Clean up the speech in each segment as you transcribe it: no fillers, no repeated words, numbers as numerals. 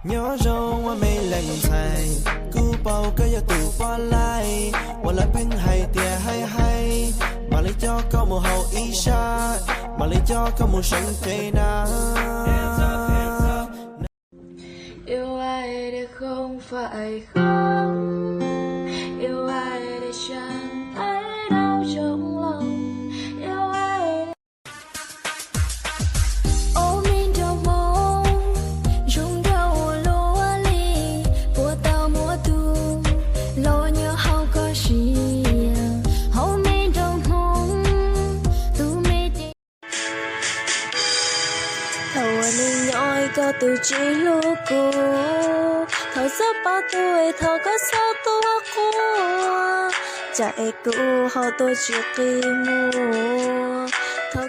nhớ rongว่าไม่แหล่งไทยกูเป่าก็อย่าตู่ป้อนไล่วันละเพ่งให้เตียให้มาเลยจอก็มูเฮาอีชามาเลยจอก็มูฉันใจนะ yêu ai để không phải khóc, yêu ai để chẳng thấy đau trong lòng, yêu ai để... ôm in trong mong rung đầu lúa ly của tao mùa thu lo nhớ hao có gì ôm in trong mong tu mê đi thầu anh nhói có từ chỉ lúc cô thầu sắp bao tuổi thầu có sao tôi cô chạy cũ họ tôi chỉ kỳ mua thầu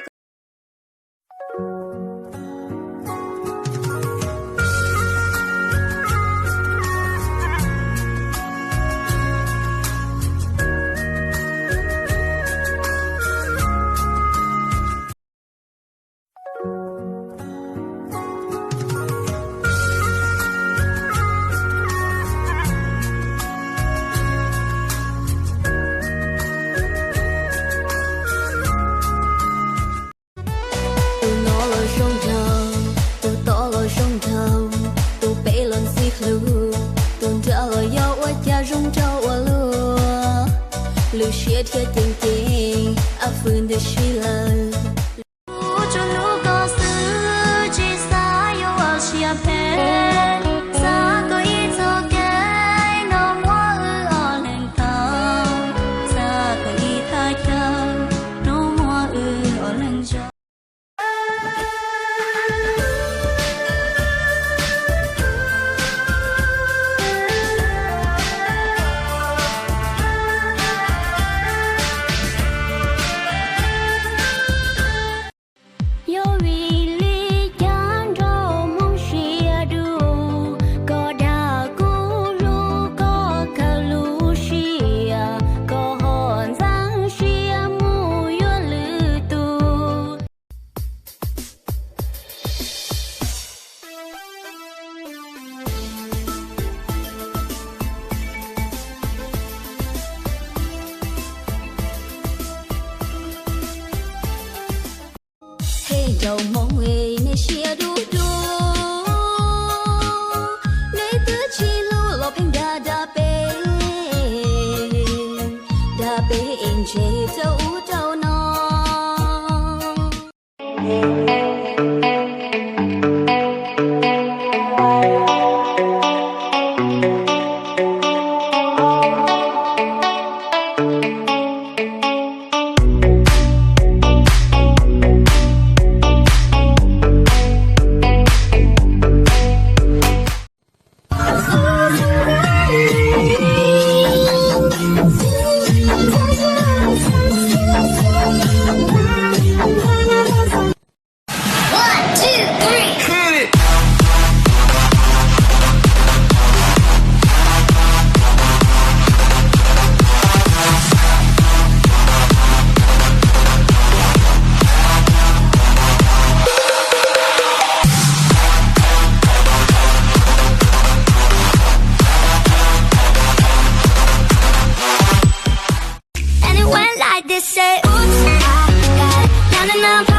lưu chia thiết tình tình áp phương để suy lời cho lúc có xứ chỉ xa yêu ở chia phê xa có ít cho cái nó mua ở lên cao xa có ít thay cao nó mua ở lên cho đầu mong người này chia đu đu nơi tứ chi lu lọp hình đa bê in chế thâu trâu non Say oops, I got it, na na na.